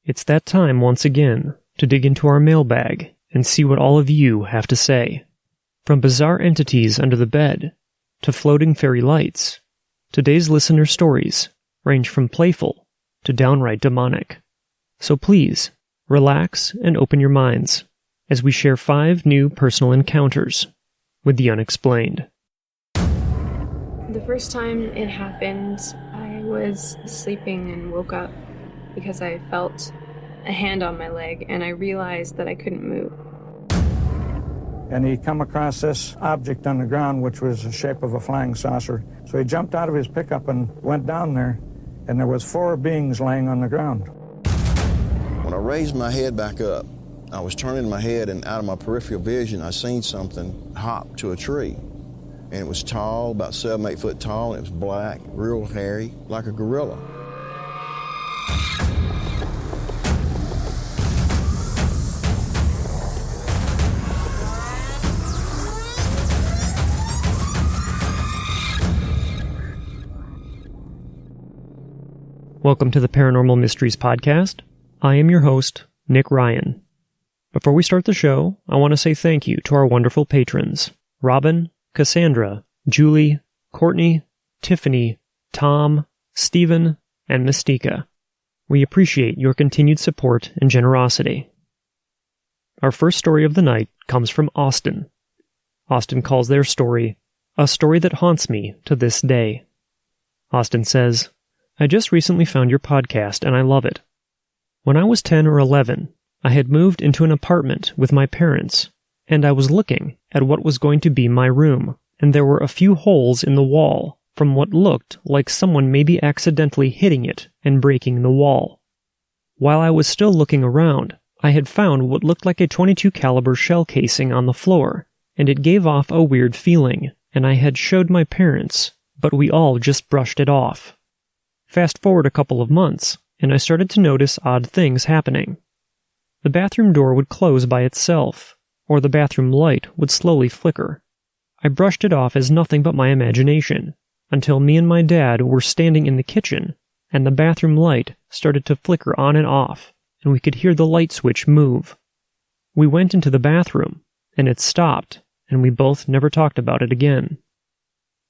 It's that time once again to dig into our mailbag and see what all of you have to say. From bizarre entities under the bed to floating fairy lights, today's listener stories range from playful to downright demonic. So please, relax and open your minds as we share 5 new personal encounters with the unexplained. The first time it happened, I was sleeping and woke up because I felt a hand on my leg and I realized that I couldn't move. And he come across this object on the ground, which was the shape of a flying saucer. So he jumped out of his pickup and went down there, and there was 4 beings laying on the ground. When I raised my head back up, I was turning my head, and out of my peripheral vision, I seen something hop to a tree. And it was tall, about 7-8 foot tall, and it was black, real hairy, like a gorilla. Welcome to the Paranormal Mysteries Podcast. I am your host, Nick Ryan. Before we start the show, I want to say thank you to our wonderful patrons, Robin, Cassandra, Julie, Courtney, Tiffany, Tom, Stephen, and Mystica. We appreciate your continued support and generosity. Our first story of the night comes from Austin. Austin calls their story, "A Story That Haunts Me to This Day." Austin says, "I just recently found your podcast and I love it. When I was 10 or 11, I had moved into an apartment with my parents, and I was looking at what was going to be my room, and there were a few holes in the wall from what looked like someone maybe accidentally hitting it and breaking the wall. While I was still looking around, I had found what looked like a .22 caliber shell casing on the floor, and it gave off a weird feeling, and I had showed my parents, but we all just brushed it off. Fast forward a couple of months, and I started to notice odd things happening. The bathroom door would close by itself, or the bathroom light would slowly flicker. I brushed it off as nothing but my imagination, until me and my dad were standing in the kitchen, and the bathroom light started to flicker on and off, and we could hear the light switch move. We went into the bathroom, and it stopped, and we both never talked about it again.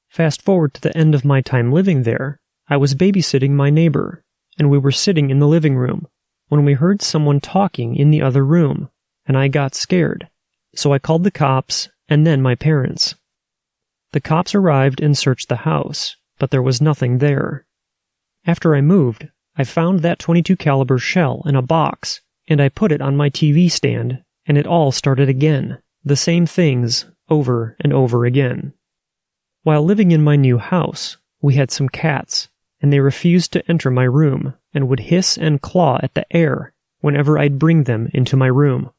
Fast forward to the end of my time living there, I was babysitting my neighbor, and we were sitting in the living room when we heard someone talking in the other room, and I got scared. So I called the cops and then my parents. The cops arrived and searched the house, but there was nothing there. After I moved, I found that .22 caliber shell in a box, and I put it on my TV stand, and it all started again, the same things over and over again. While living in my new house, we had some cats, and they refused to enter my room and would hiss and claw at the air whenever I'd bring them into my room.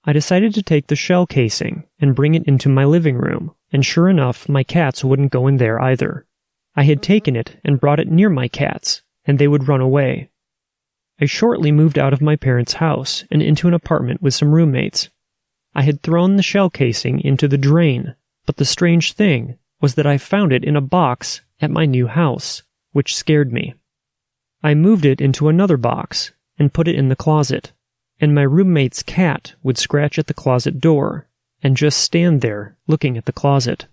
I decided to take the shell casing and bring it into my living room, and sure enough, my cats wouldn't go in there either. I had taken it and brought it near my cats, and they would run away. I shortly moved out of my parents' house and into an apartment with some roommates. I had thrown the shell casing into the drain, but the strange thing was that I found it in a box at my new house, which scared me. I moved it into another box and put it in the closet, and my roommate's cat would scratch at the closet door and just stand there looking at the closet.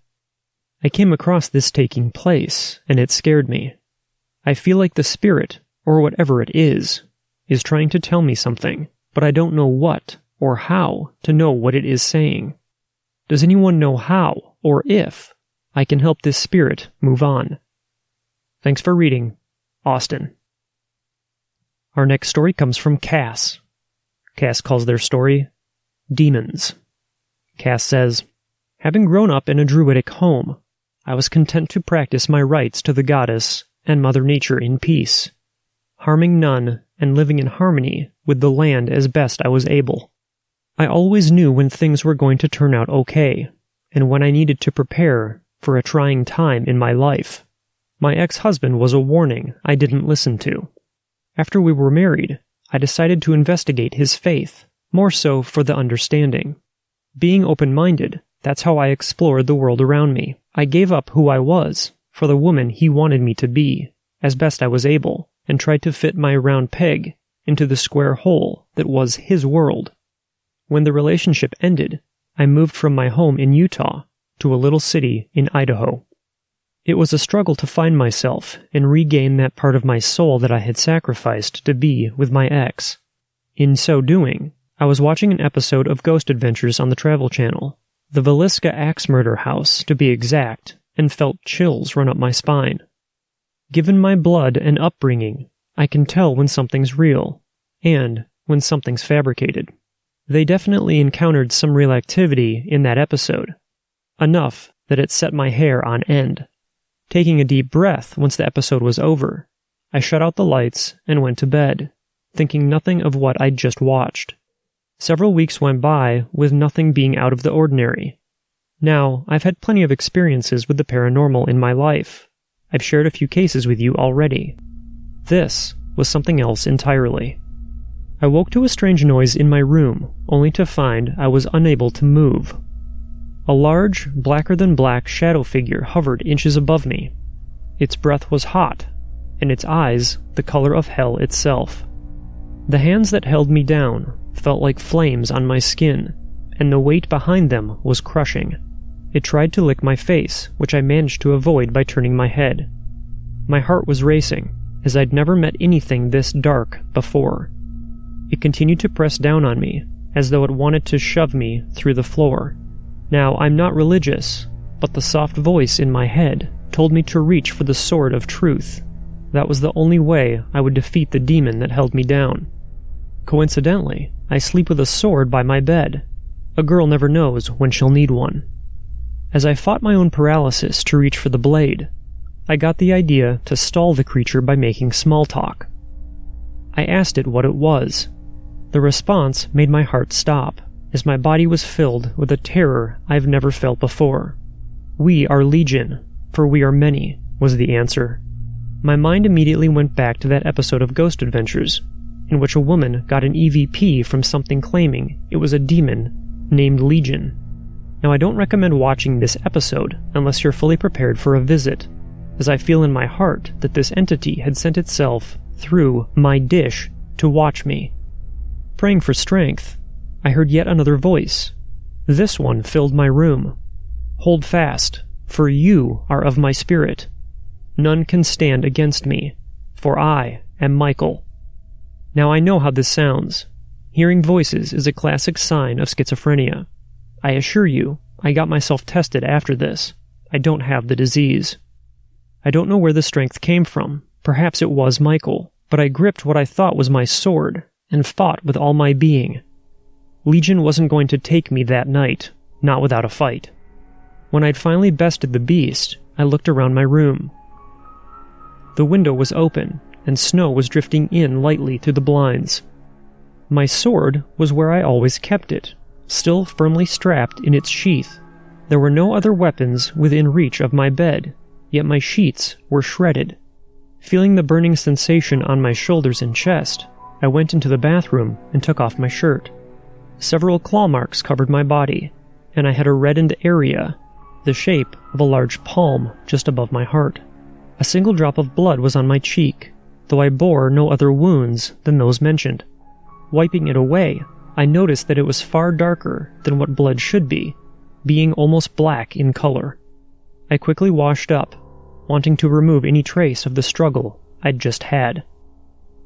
I came across this taking place, and it scared me. I feel like the spirit, or whatever it is trying to tell me something, but I don't know what or how to know what it is saying. Does anyone know how, or if, I can help this spirit move on? Thanks for reading, Austin. Our next story comes from Cass. Cass calls their story, Demons. Cass says, "Having grown up in a druidic home, I was content to practice my rites to the goddess and Mother Nature in peace, harming none and living in harmony with the land as best I was able. I always knew when things were going to turn out okay, and when I needed to prepare for a trying time in my life. My ex-husband was a warning I didn't listen to. After we were married, I decided to investigate his faith, more so for the understanding. Being open-minded, that's how I explored the world around me. I gave up who I was for the woman he wanted me to be, as best I was able, and tried to fit my round peg into the square hole that was his world. When the relationship ended, I moved from my home in Utah to a little city in Idaho. It was a struggle to find myself and regain that part of my soul that I had sacrificed to be with my ex. In so doing, I was watching an episode of Ghost Adventures on the Travel Channel, the Villisca Axe Murder House to be exact, and felt chills run up my spine. Given my blood and upbringing, I can tell when something's real, and when something's fabricated. They definitely encountered some real activity in that episode, enough that it set my hair on end. Taking a deep breath once the episode was over, I shut out the lights and went to bed, thinking nothing of what I'd just watched. Several weeks went by with nothing being out of the ordinary. Now, I've had plenty of experiences with the paranormal in my life. I've shared a few cases with you already. This was something else entirely. I woke to a strange noise in my room, only to find I was unable to move. A large, blacker-than-black shadow figure hovered inches above me. Its breath was hot, and its eyes the color of hell itself. The hands that held me down felt like flames on my skin, and the weight behind them was crushing. It tried to lick my face, which I managed to avoid by turning my head. My heart was racing, as I'd never met anything this dark before. It continued to press down on me, as though it wanted to shove me through the floor. Now, I'm not religious, but the soft voice in my head told me to reach for the sword of truth. That was the only way I would defeat the demon that held me down. Coincidentally, I sleep with a sword by my bed. A girl never knows when she'll need one. As I fought my own paralysis to reach for the blade, I got the idea to stall the creature by making small talk. I asked it what it was. The response made my heart stop, as my body was filled with a terror I've never felt before. "We are Legion, for we are many," was the answer. My mind immediately went back to that episode of Ghost Adventures, in which a woman got an EVP from something claiming it was a demon named Legion. Now, I don't recommend watching this episode unless you're fully prepared for a visit, as I feel in my heart that this entity had sent itself through my dish to watch me. Praying for strength, I heard yet another voice. This one filled my room. "Hold fast, for you are of my spirit. None can stand against me, for I am Michael." Now, I know how this sounds. Hearing voices is a classic sign of schizophrenia. I assure you, I got myself tested after this. I don't have the disease. I don't know where the strength came from. Perhaps it was Michael, but I gripped what I thought was my sword and fought with all my being. Legion wasn't going to take me that night, not without a fight. When I'd finally bested the beast, I looked around my room. The window was open, and snow was drifting in lightly through the blinds. My sword was where I always kept it, still firmly strapped in its sheath. There were no other weapons within reach of my bed, yet my sheets were shredded. Feeling the burning sensation on my shoulders and chest, I went into the bathroom and took off my shirt. Several claw marks covered my body, and I had a reddened area, the shape of a large palm just above my heart. A single drop of blood was on my cheek, though I bore no other wounds than those mentioned. Wiping it away, I noticed that it was far darker than what blood should be, being almost black in color. I quickly washed up, wanting to remove any trace of the struggle I'd just had.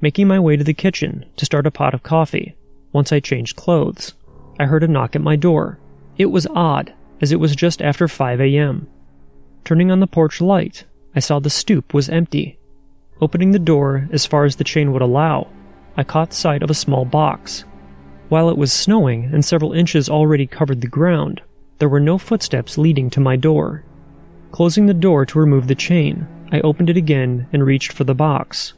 Making my way to the kitchen to start a pot of coffee, once I changed clothes, I heard a knock at my door. It was odd, as it was just after 5 a.m. Turning on the porch light, I saw the stoop was empty. Opening the door as far as the chain would allow, I caught sight of a small box. While it was snowing and several inches already covered the ground, there were no footsteps leading to my door. Closing the door to remove the chain, I opened it again and reached for the box.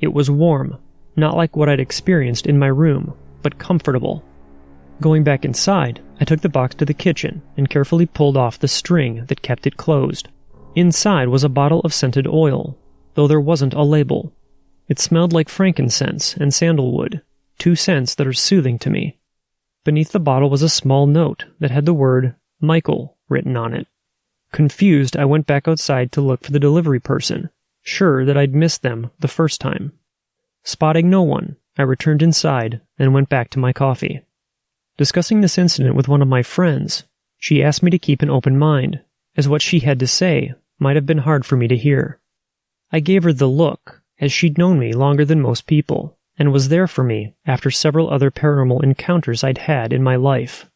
It was warm, not like what I'd experienced in my room, but comfortable. Going back inside, I took the box to the kitchen and carefully pulled off the string that kept it closed. Inside was a bottle of scented oil, though there wasn't a label. It smelled like frankincense and sandalwood, 2 scents that are soothing to me. Beneath the bottle was a small note that had the word Michael written on it. Confused, I went back outside to look for the delivery person, sure that I'd missed them the first time. Spotting no one, I returned inside and went back to my coffee. Discussing this incident with one of my friends, she asked me to keep an open mind, as what she had to say might have been hard for me to hear. I gave her the look, as she'd known me longer than most people, and was there for me after several other paranormal encounters I'd had in my life.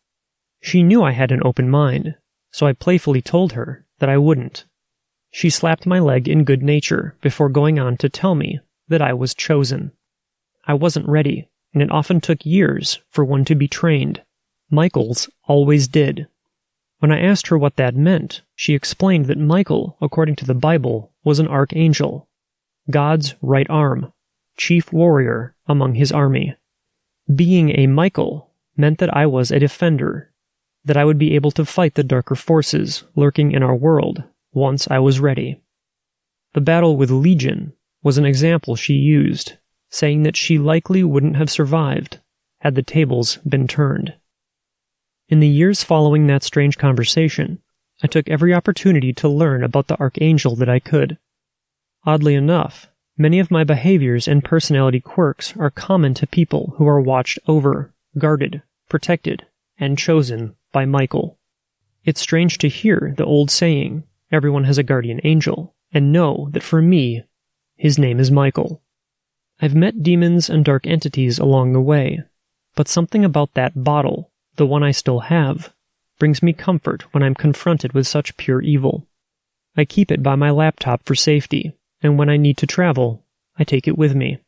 She knew I had an open mind, so I playfully told her that I wouldn't. She slapped my leg in good nature before going on to tell me that I was chosen. I wasn't ready, and it often took years for one to be trained. Michael's always did. When I asked her what that meant, she explained that Michael, according to the Bible, was an archangel, God's right arm, chief warrior among his army. Being a Michael meant that I was a defender, that I would be able to fight the darker forces lurking in our world once I was ready. The battle with Legion was an example she used, saying that she likely wouldn't have survived had the tables been turned. In the years following that strange conversation, I took every opportunity to learn about the archangel that I could. Oddly enough, many of my behaviors and personality quirks are common to people who are watched over, guarded, protected, and chosen by Michael. It's strange to hear the old saying, everyone has a guardian angel, and know that for me, his name is Michael. I've met demons and dark entities along the way, but something about that bottle, the one I still have, brings me comfort when I'm confronted with such pure evil. I keep it by my laptop for safety, and when I need to travel, I take it with me.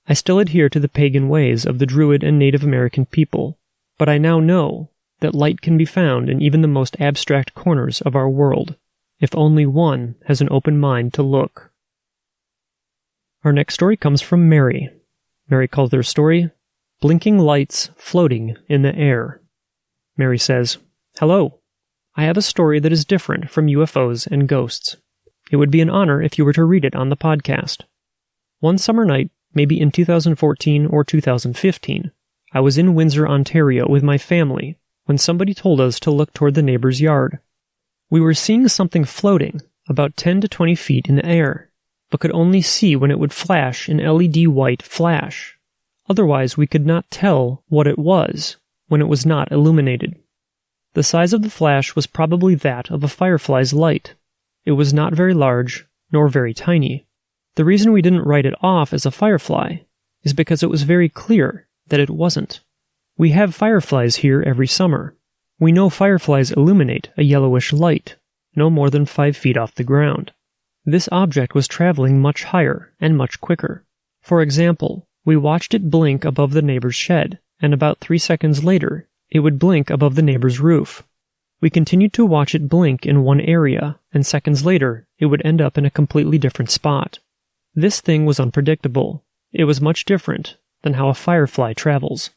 I still adhere to the pagan ways of the Druid and Native American people, but I now know that light can be found in even the most abstract corners of our world, if only one has an open mind to look. Our next story comes from Mary. Mary calls their story, Blinking Lights Floating in the Air. Mary says, "Hello. I have a story that is different from UFOs and ghosts. It would be an honor if you were to read it on the podcast. One summer night, maybe in 2014 or 2015, I was in Windsor, Ontario with my family when somebody told us to look toward the neighbor's yard. We were seeing something floating about 10 to 20 feet in the air, but could only see when it would flash an LED white flash. Otherwise, we could not tell what it was when it was not illuminated. The size of the flash was probably that of a firefly's light. It was not very large, nor very tiny. The reason we didn't write it off as a firefly is because it was very clear that it wasn't. We have fireflies here every summer. We know fireflies illuminate a yellowish light, no more than 5 feet off the ground. This object was traveling much higher and much quicker. For example, we watched it blink above the neighbor's shed, and about 3 seconds later, it would blink above the neighbor's roof. We continued to watch it blink in one area, and seconds later, it would end up in a completely different spot. This thing was unpredictable. It was much different than how a firefly travels.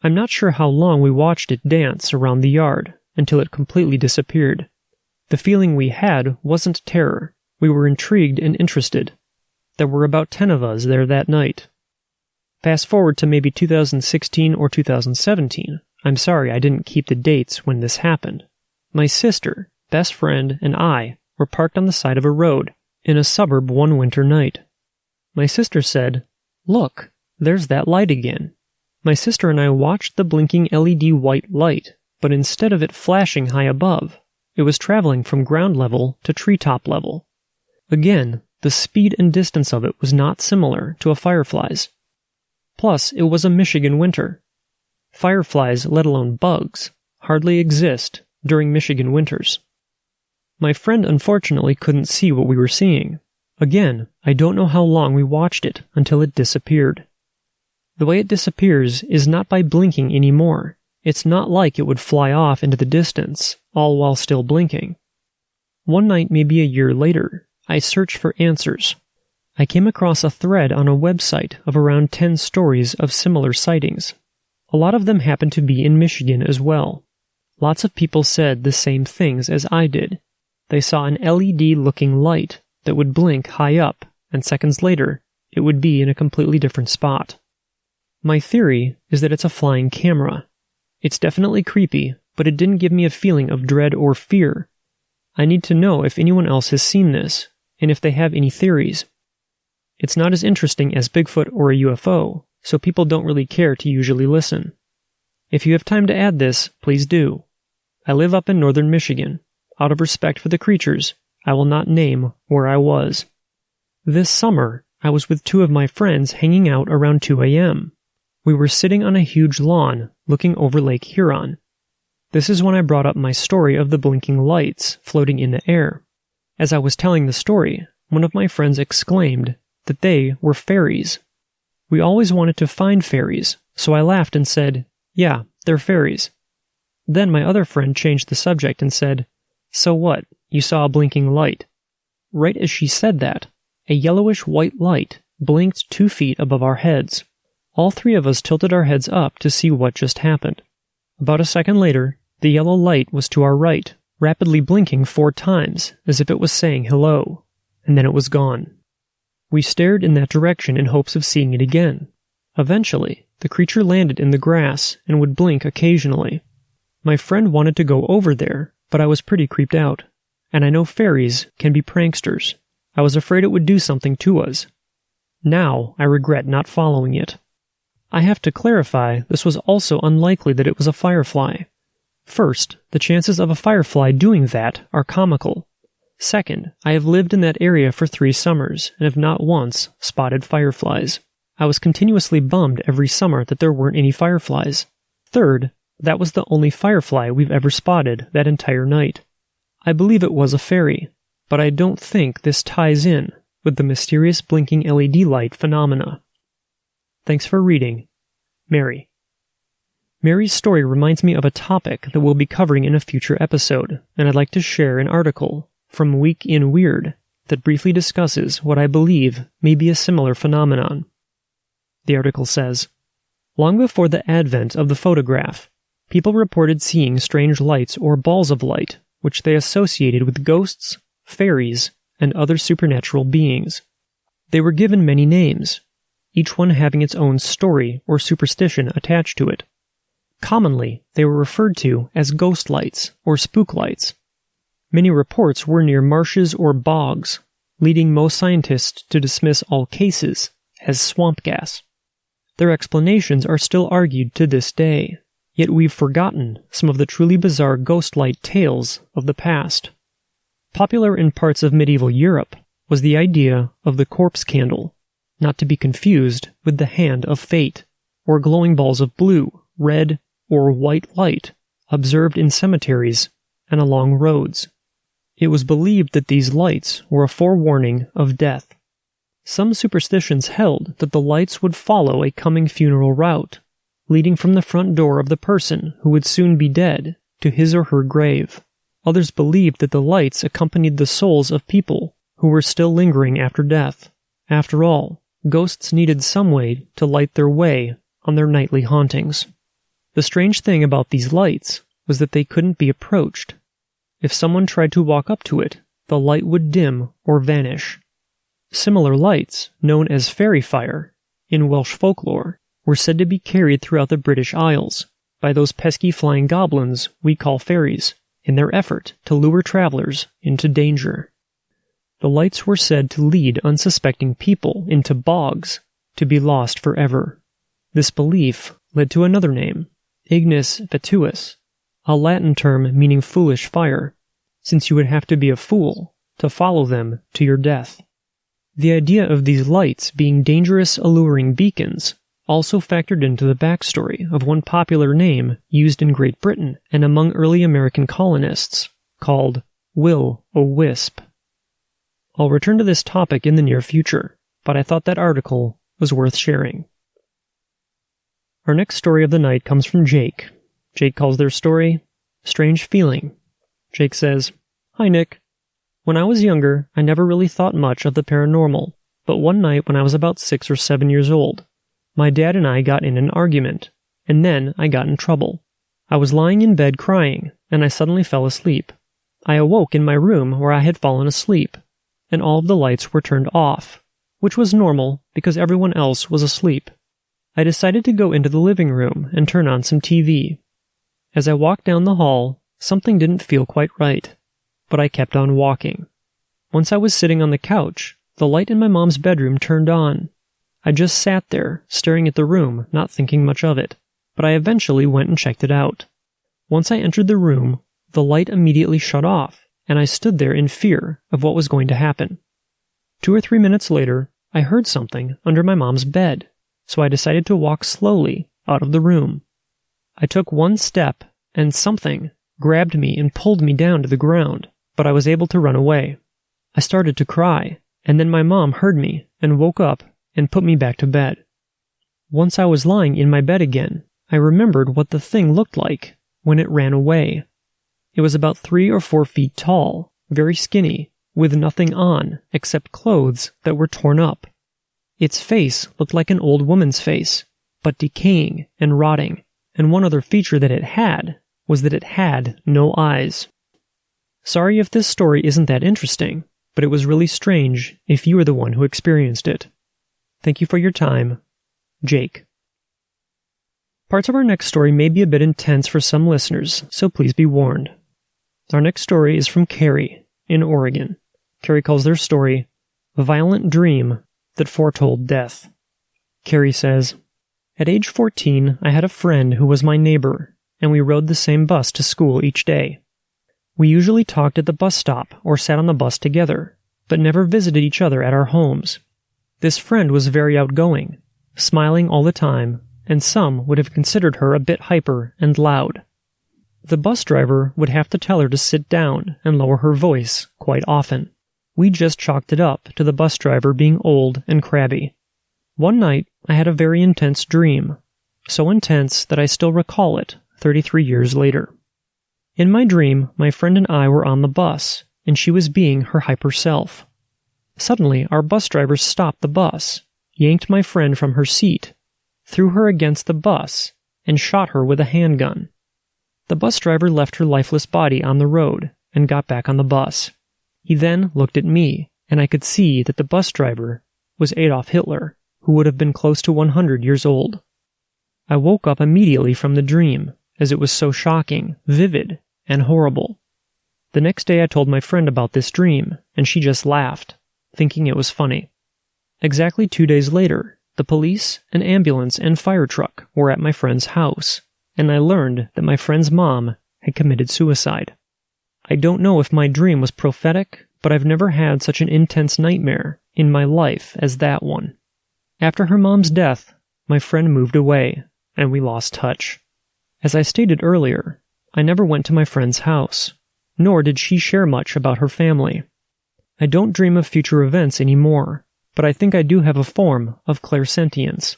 I'm not sure how long we watched it dance around the yard until it completely disappeared. The feeling we had wasn't terror. We were intrigued and interested. There were about 10 of us there that night. Fast forward to maybe 2016 or 2017. I'm sorry I didn't keep the dates when this happened. My sister, best friend, and I were parked on the side of a road in a suburb one winter night. My sister said, "Look, there's that light again." My sister and I watched the blinking LED white light, but instead of it flashing high above, it was traveling from ground level to treetop level. Again, the speed and distance of it was not similar to a firefly's. Plus, it was a Michigan winter. Fireflies, let alone bugs, hardly exist during Michigan winters. My friend unfortunately couldn't see what we were seeing. Again, I don't know how long we watched it until it disappeared. The way it disappears is not by blinking anymore. It's not like it would fly off into the distance, all while still blinking. One night, maybe a year later, I searched for answers. I came across a thread on a website of around 10 stories of similar sightings. A lot of them happened to be in Michigan as well. Lots of people said the same things as I did. They saw an LED-looking light that would blink high up, and seconds later, it would be in a completely different spot. My theory is that it's a flying camera. It's definitely creepy, but it didn't give me a feeling of dread or fear. I need to know if anyone else has seen this, and if they have any theories. It's not as interesting as Bigfoot or a UFO, so people don't really care to usually listen. If you have time to add this, please do. I live up in northern Michigan. Out of respect for the creatures, I will not name where I was. This summer, I was with two of my friends hanging out around 2 a.m. We were sitting on a huge lawn looking over Lake Huron. This is when I brought up my story of the blinking lights floating in the air. As I was telling the story, one of my friends exclaimed that they were fairies. We always wanted to find fairies, so I laughed and said, "Yeah, they're fairies." Then my other friend changed the subject and said, "So what? You saw a blinking light." Right as she said that, a yellowish-white light blinked 2 feet above our heads. All three of us tilted our heads up to see what just happened. About a second later, the yellow light was to our right, rapidly blinking 4 times, as if it was saying hello, and then it was gone. We stared in that direction in hopes of seeing it again. Eventually, the creature landed in the grass and would blink occasionally. My friend wanted to go over there, but I was pretty creeped out, and I know fairies can be pranksters. I was afraid it would do something to us. Now I regret not following it. I have to clarify, this was also unlikely that it was a firefly. First, the chances of a firefly doing that are comical. Second, I have lived in that area for 3 summers and have not once spotted fireflies. I was continuously bummed every summer that there weren't any fireflies. Third, that was the only firefly we've ever spotted that entire night. I believe it was a fairy, but I don't think this ties in with the mysterious blinking LED light phenomena. Thanks for reading, Mary. Mary's story reminds me of a topic that we'll be covering in a future episode, and I'd like to share an article from Week in Weird that briefly discusses what I believe may be a similar phenomenon. The article says, long before the advent of the photograph, people reported seeing strange lights or balls of light, which they associated with ghosts, fairies, and other supernatural beings. They were given many names, each one having its own story or superstition attached to it. Commonly, they were referred to as ghost lights or spook lights. Many reports were near marshes or bogs, leading most scientists to dismiss all cases as swamp gas. Their explanations are still argued to this day, yet we've forgotten some of the truly bizarre ghost light tales of the past. Popular in parts of medieval Europe was the idea of the corpse candle, not to be confused with the hand of fate, or glowing balls of blue, red, or white light observed in cemeteries and along roads. It was believed that these lights were a forewarning of death. Some superstitions held that the lights would follow a coming funeral route, leading from the front door of the person who would soon be dead to his or her grave. Others believed that the lights accompanied the souls of people who were still lingering after death. After all, ghosts needed some way to light their way on their nightly hauntings. The strange thing about these lights was that they couldn't be approached. If someone tried to walk up to it, the light would dim or vanish. Similar lights, known as fairy fire, in Welsh folklore, were said to be carried throughout the British Isles by those pesky flying goblins we call fairies, in their effort to lure travelers into danger. The lights were said to lead unsuspecting people into bogs to be lost forever. This belief led to another name, Ignis Fatuus, a Latin term meaning foolish fire, since you would have to be a fool to follow them to your death. The idea of these lights being dangerous, alluring beacons also factored into the backstory of one popular name used in Great Britain and among early American colonists, called Will-o'-Wisp. I'll return to this topic in the near future, but I thought that article was worth sharing. Our next story of the night comes from Jake. Jake calls their story, Strange Feeling. Jake says, Hi Nick. When I was younger, I never really thought much of the paranormal, but one night when I was about 6 or 7 years old, my dad and I got in an argument, and then I got in trouble. I was lying in bed crying, and I suddenly fell asleep. I awoke in my room where I had fallen asleep, and all of the lights were turned off, which was normal because everyone else was asleep. I decided to go into the living room and turn on some TV. As I walked down the hall, something didn't feel quite right, but I kept on walking. Once I was sitting on the couch, the light in my mom's bedroom turned on. I just sat there, staring at the room, not thinking much of it, but I eventually went and checked it out. Once I entered the room, the light immediately shut off, and I stood there in fear of what was going to happen. 2 or 3 minutes later, I heard something under my mom's bed, so I decided to walk slowly out of the room. I took 1 step, and something grabbed me and pulled me down to the ground, but I was able to run away. I started to cry, and then my mom heard me and woke up and put me back to bed. Once I was lying in my bed again, I remembered what the thing looked like when it ran away. It was about 3 or 4 feet tall, very skinny, with nothing on except clothes that were torn up. Its face looked like an old woman's face, but decaying and rotting, and one other feature that it had was that it had no eyes. Sorry if this story isn't that interesting, but it was really strange if you were the one who experienced it. Thank you for your time, Jake. Parts of our next story may be a bit intense for some listeners, so please be warned. Our next story is from Carrie, in Oregon. Carrie calls their story, Violent Dream That Foretold Death. Carrie says, at age 14, I had a friend who was my neighbor, and we rode the same bus to school each day. We usually talked at the bus stop or sat on the bus together, but never visited each other at our homes. This friend was very outgoing, smiling all the time, and some would have considered her a bit hyper and loud. The bus driver would have to tell her to sit down and lower her voice quite often. We just chalked it up to the bus driver being old and crabby. One night, I had a very intense dream, so intense that I still recall it 33 years later. In my dream, my friend and I were on the bus, and she was being her hyper self. Suddenly, our bus driver stopped the bus, yanked my friend from her seat, threw her against the bus, and shot her with a handgun. The bus driver left her lifeless body on the road and got back on the bus. He then looked at me, and I could see that the bus driver was Adolf Hitler, who would have been close to 100 years old. I woke up immediately from the dream, as it was so shocking, vivid, and horrible. The next day I told my friend about this dream, and she just laughed, thinking it was funny. Exactly 2 days later, the police, an ambulance, and fire truck were at my friend's house, and I learned that my friend's mom had committed suicide. I don't know if my dream was prophetic, but I've never had such an intense nightmare in my life as that one. After her mom's death, my friend moved away, and we lost touch. As I stated earlier, I never went to my friend's house, nor did she share much about her family. I don't dream of future events anymore, but I think I do have a form of clairsentience.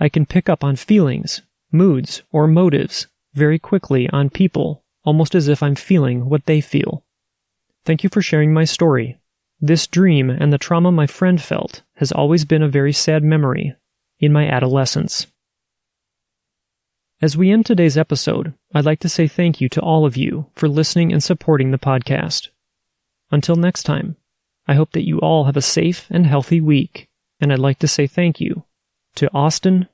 I can pick up on feelings, moods, or motives very quickly on people, almost as if I'm feeling what they feel. Thank you for sharing my story. This dream and the trauma my friend felt has always been a very sad memory in my adolescence. As we end today's episode, I'd like to say thank you to all of you for listening and supporting the podcast. Until next time, I hope that you all have a safe and healthy week, and I'd like to say thank you to Austin,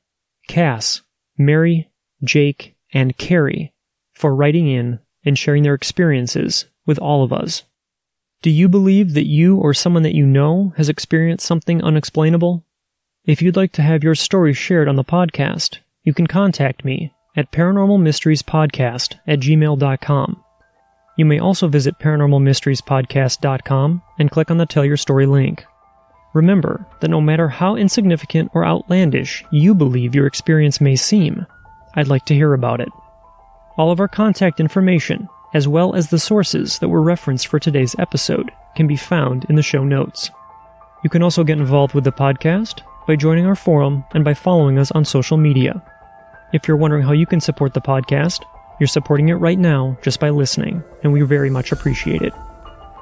Cass, Mary, Jake, and Carrie for writing in and sharing their experiences with all of us. Do you believe that you or someone that you know has experienced something unexplainable? If you'd like to have your story shared on the podcast, you can contact me at paranormalmysteriespodcast@gmail.com. You may also visit paranormalmysteriespodcast.com and click on the Tell Your Story link. Remember that no matter how insignificant or outlandish you believe your experience may seem, I'd like to hear about it. All of our contact information, as well as the sources that were referenced for today's episode, can be found in the show notes. You can also get involved with the podcast by joining our forum and by following us on social media. If you're wondering how you can support the podcast, you're supporting it right now just by listening, and we very much appreciate it.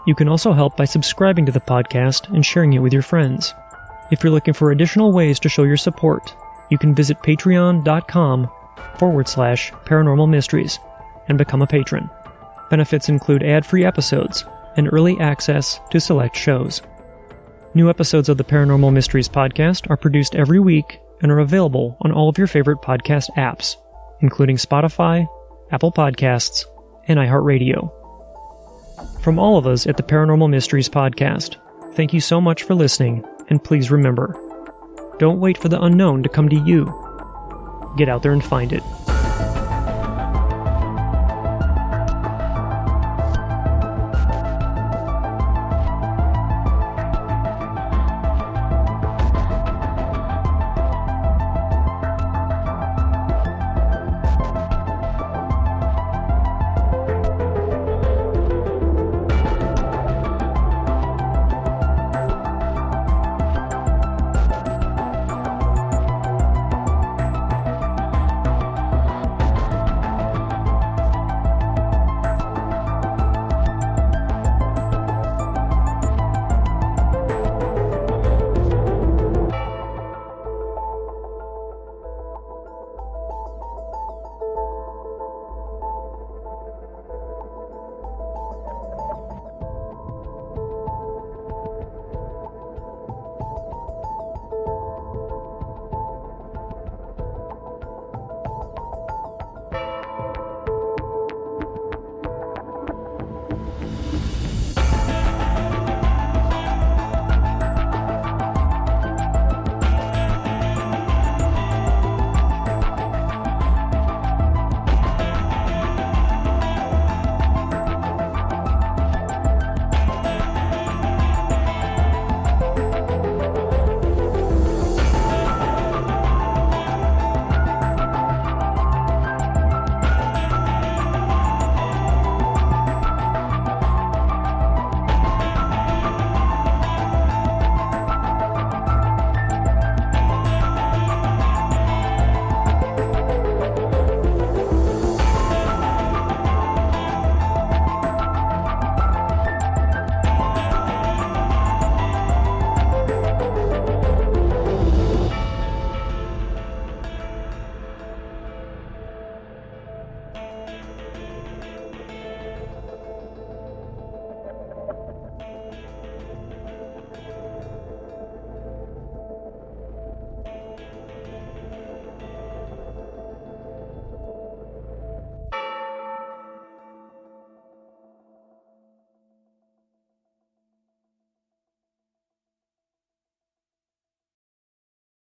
You can also help by subscribing to the podcast and sharing it with your friends. If you're looking for additional ways to show your support, you can visit patreon.com/paranormal mysteries and become a patron. Benefits include ad-free episodes and early access to select shows. New episodes of the Paranormal Mysteries podcast are produced every week and are available on all of your favorite podcast apps, including Spotify, Apple Podcasts, and iHeartRadio. From all of us at the Paranormal Mysteries podcast, thank you so much for listening, and please remember, Don't wait for the unknown to come to you. Get out there and find it.